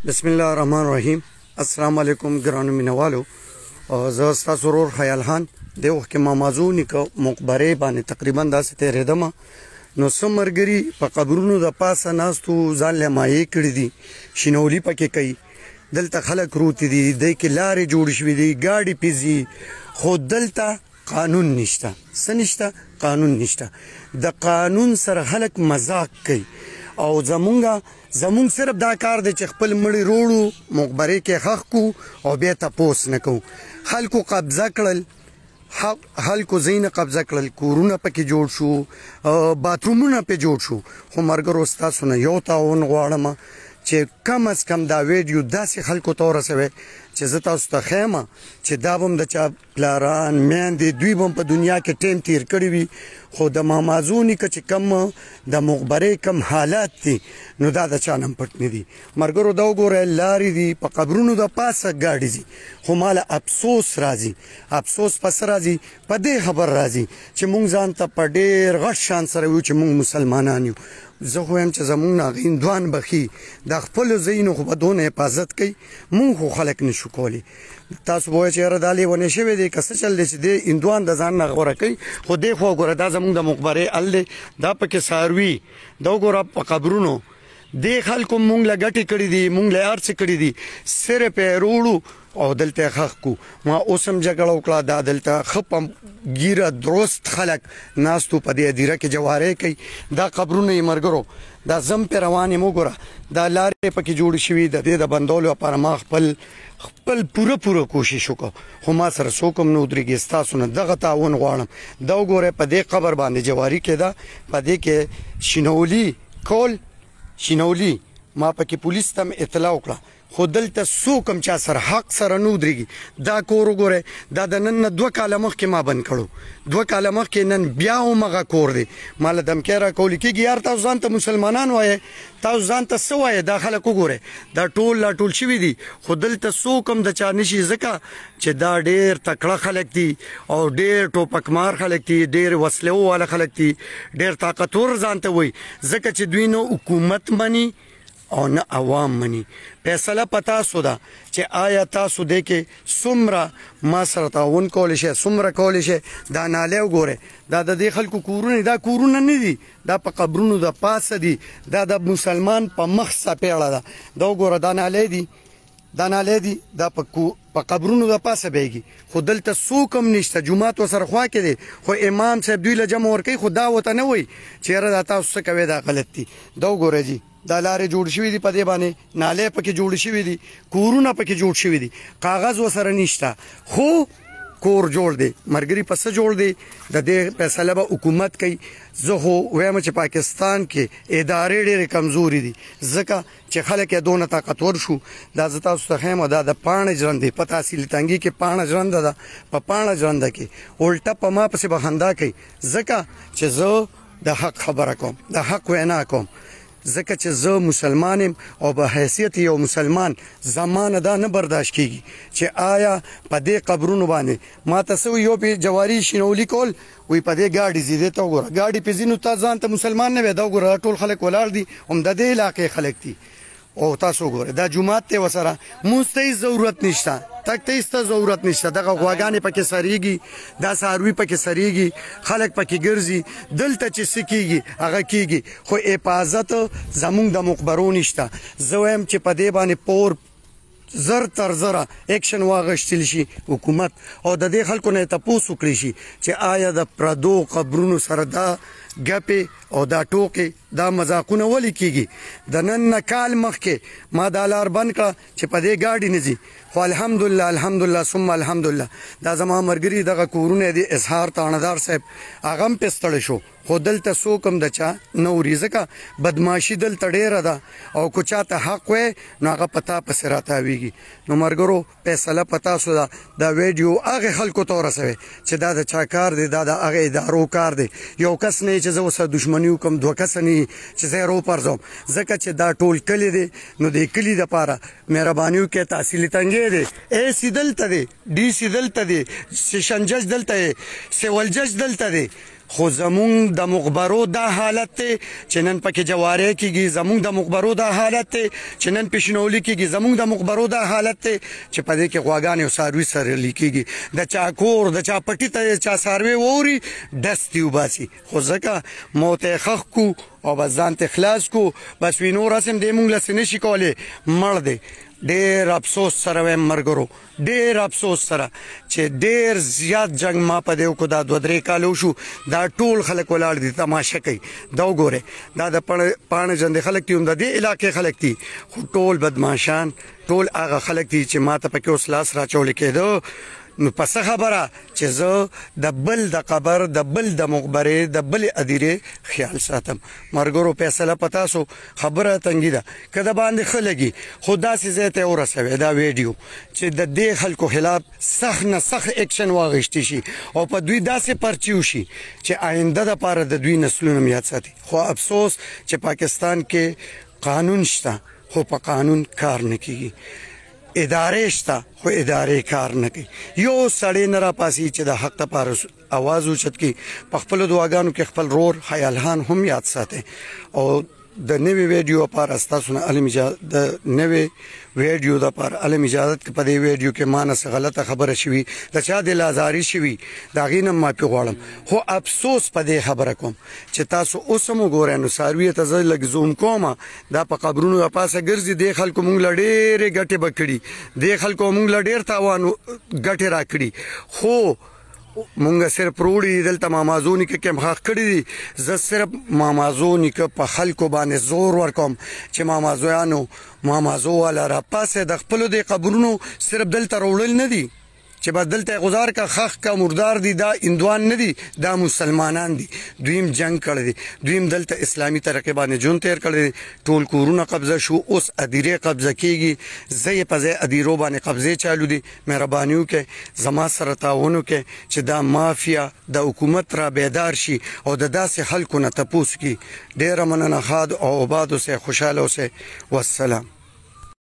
بسم الله الرحمن الرحیم. السلام علیکم ګرانو مینوالو. زه ستاسو ورور خیال خان د وخت کې موضوع نیکه مقبره باندې تقریبا داسې تېرېدم نو څه ملګري په قبرونو د پاسه ناستو ځان له مایې کړي دي، شینولي پکې کوي، دلته خلک روتي دي، دی کې لارې جوړې شوې دي، ګاډي پیځي، خو دلته قانون نشته. څه نشته؟ قانون نشته. د قانون سره خلک مذاق کوي او زمونږ صرف دا کار دی چې خپل مړي روړو، مقبرې کې خښ کو او بیا تپوس نه کوو. خلکو قبضه کړل، خلکو ځایونه قبضه کړل، کورونه پکې جوړ شو، باترومونه پې جوړ شو. خو ملګرو ستاسو نه یو تعاون غواړم چې کم از کم دا ویډیو داسې خلکو ته ورسوئ چې زه تاسو ته ښیم چې دا به هم د چا پلاران میندې دوی به هم په دنیا کې ټیم تیر کړی وي، خو د مامازو نیکه چې کم د مقبرې کم حالات دي نو دا د چا نه پټ نه دي. ملګرو دا وګورئ، لارې دي، په قبرونو د پاسه ګاډي ځي، خو ماله افسوس راځي. افسوس په څه راځي؟ په دې خبر راځي چې مونږ ځان ته په ډېر غټ شان سره ویو چې مونږ مسلمانان یو. زه خو یم چې زمونږ نه هغه هندوان بخي د خپلو ځایونو خو به دونه حفاظت کوي، مونږ خو خلک نشو کولی. تاسو به وایئ چې یاره دا لیونې شوی دی که څه چل دی چې دی هندوان د ځان نه غوره کوي، خو دی خو وګوره دا زمونږ د مقبرې ال دی، دا پکې څاروي، دا وګوره په قبرونو دې خلکو مونږ له ګټې کړي دي، مونږ له هر څه کړي دي، صرف یې روړو او دلته یې خښ کو. ما اوس هم جګړه وکړه، دا دلته ښه په ګیره درست خلک ناستو په دې هدیره کې جوارۍ کوي. دا قبرونه یې ملګرو، دا زم پې روان یم، وګوره دا لارې پکې جوړې شوي، د دې د بندولو لپاره ما خپل پوره کوشش وکړ، خو ما سره څوک هم نه ودرېږي. ستاسو نه دغه تعاون غواړم. دا وګورئ په دې قبر باندې جواري کېده، په دې کې شینولي ما پکې پولیس ته اطلاع وکړه، خو دلته څوک هم چا سره حق سره نه ودرېږي. دا کور وګورئ، دا د نن نه 2 کاله مخکې ما بند کړو، 2 کاله مخکې، نن بیا هم هغه کور دی. ما له دمکۍ راکول کېږي، یار تاسو ځان ته مسلمانان وایئ، تاسو ځان ته څه وایئ؟ دا خلک وګورئ، دا ټول شوي دي، خو دلته څوک هم د چا نشي، ځکه چې دا ډېر تکړه خلک دي او ډېر ټوپکمار خلک دي، ډېر وسلو والا خلک دي، ډېر طاقتور ځان ته وایي، ځکه چې دوی نه حکومت مني او نه عوام مني. فیصله په تاسو ده چې آیا تاسو دې کې څومره ما سره تعاون کولی شئ، څومره کولی شئ. دا نالۍ وګورئ، دا د دې خلکو کورونه، دا کورونه نه دي، دا په قبرونو د پاسه دي، دا د مسلمان په مخ څپېړه ده. دا وګوره دا نالۍ دي، دا په قبرونو د پاسه بیږي، خو دلته څوک هم نشته. جومات ورسره خوا کې دی، خو امام صاحب دوی له جمع ورکوي، خو دا ورته نه وایي چې یاره دا تاسو څه کوئ، دا غلط دي. دا وګورئ جي، دا لارې جوړ شوي دي، په دې باندې نالۍ پکې جوړ شوي دي، کورونه پکې جوړ شوي دي، کاغذ ورسره نشته، خو کور جوړ دی. ملګري په څه جوړ دی؟ د دې فیصله به حکومت کوي. زه خو وایم چې پاکستان کې ادارې ډېرې کمزوري دي، ځکه چې خلک یې دونه طاقتور شو. دا زه تاسو ته ښیم، دا د پاڼه ژرند دی، په تحصیل تنګي کې پاڼه ژرنده ده، په پاڼه ژرنده کې الټه په ما پسې به خندا کوي، ځکه چې زه د حق خبره کوم، د حق وینا کوم، ځکه چې زه مسلمان یم او به حیثیت یو مسلمان زمانه دا نه برداشت کیږي چې آیا په دې قبرونو باندې ما ته څه یو پې جواري شینولي کول، وی په دې ګاډي ځي، دې ته وګوره ګاډي پې ځي، نو تا ځان ته مسلمان نه وې. دا وګوره ټول خلک ولاړ دي، هم د دې علاقې خلک دي. او تاسو وګورئ دا جومات دی، ورسره مونځ ته هېڅ ضرورت نشته، تګ ته هېڅ ضرورت نشته. دغه غواګانې پکې سریږي، دا څاروي پکې سریږي، خلک پکې ګرځي، دلته چې څه کېږي هغه کېږي، خو حفاظت زمونږ د مقبرو نشته. زه وایم چې په دې باندې زر تر زره اکشن واغشتل شي حکومت، او د دې خلکو نه تپوس وکړي شي چې آیا د پردو قبرونو سره دا ګپې او دا ټوکې، دا مذاقونه ولې کېږي؟ د نن نه کال مخکې ما دا لار بند کړه چې په دې ګاډي نه ځي، خو الحمدلله ثم الحمدلله دا زما ملګري دغه کورونه دي، اظهار تاڼهدار صاحب هغه هم پې ستړی شو، خو دلته څوک هم د چا نه وري، ځکه بدماشي دلته ډېره ده، او که چا ته حق وی نو هغه په تا پسې راتاویږي. نو ملګرو فیصله په تاسو ده. دا ویډیو هغې خلکو ته ورسوئ چې دا د چا کار دی، دا د هغې ادارو کار دی. یو کس نه چې زه ورسره دښمني وکړم، 2 کسه نه چې زه یې روپرځوم، ځکه چې دا ټول کلي دی، نو د کلي دپاره مهرباني وکړئ. تحصیلي تنګی دی، اے سی دلته دی، ډي سی دلته دی، سیشن جج دلته دی، سیول جج دلته دی، خو زمونږ د مقبرو دا حالت دی چې نن پکې جواری کېږي، زمونږ د مقبرو دا حالت دی چې نن پیشنولي کېږي، زمونږ د مقبرو دا حالت دی چې په دې کې غواګانې او څاروي سرلي کېږي. د چا کور د چا پټي ته چا څاروی ووري ډس دې وباسي. خو ځکه موت یې ښخ کړو او بس ځان ته خلاص کړو، بس وي نور هسې هم دې مونږ له څه نشي کولی، مړ دی. ډېر افسوس سره وایم ملګرو، ډېر افسوس سره چې ډېر زیات جنګ ما په دې وکړو. دا 2-3 کاله وشو، دا ټول خلک ولاړ دي تماشه کوي. دا وګورئ، دا د پاڼه جندې خلک دي، هم د دې علاقې خلک دي، خو ټول بدماشان، ټول هغه خلک دي چې ما ته پکې اوس لاس راچولی کېده. نو په څه خبره چې زه د بل د قبر، د بل د مقبرې، د بلې ادیرې خیال ساتم. ملګرو فیصله په تاسو، خبره تنګي ده که د باندې ښه لګي، خو داسې ځای ته یې ورسوئ دا ویډیو چې د دې خلکو خلاف سخت نه سخت اکشن واخیستی شي او په دوی داسې پرچي وشي چې آینده دپاره د دوی نسلونه م یاد ساتي. خو افسوس چې پاکستان کې قانون شته خو په قانون کار نه کیږي، ادارې شته خو ادارې کار نه کوي. یو سړی نه راپاسي چې د حق دپاره اواز اوچت کړي. په خپلو دعاګانو کې خپل رور حیالحان هم یاد ساتئ. او د نوې ویډیو لپاره ستاسو نه د نوې ویډیو دپاره علم اجازت که په دې ویډیو کې ما نه څه غلطه خبره شوي، د چا دل ازاري شوي، د هغې نه معافي غواړم. خو افسوس په دې خبره کوم چې تاسو اوس هم وګورئ، نو څارویو ته زه لږ زوم کوم، دا په قبرونو د پاسه ګرځي. دې خلکو موږ له ډېرې ګټې به کړي، دې خلکو موږ له ډېر تاوان ګټې را کړي، خو مونږ صرف پروړي دلته مامازو نیکه کې مخاخ کړي دي. زه صرف مامازو نیکه په خلکو باندې زور ورکوم چې مامازویانو، مامازو والا را پاسه د خپلو د قبرونو صرف دلته راوړل نه دي چې بس دلته غزار کا خخ کا مردار دي، دا هندوان نه دي، دا مسلمانان دي. دویم جنگ کړی دی، دویم دلته اسلامي طریقې باندې ژوند تیر کړی دی. ټول کورونه قبضه شو، اوس ادیرې قبضه کیږي. زه یې په ځای ادیرو باندې قبضې چالو دي. مهرباني وکړئ زما سره تعاون وکړئ چې دا مافیا د حکومت را بیدار شي او د داسې خلکو نه تپوس کړي. ډېره مننه. ښاد او آباد اوسئ، خوشحاله اوسئ. والسلام.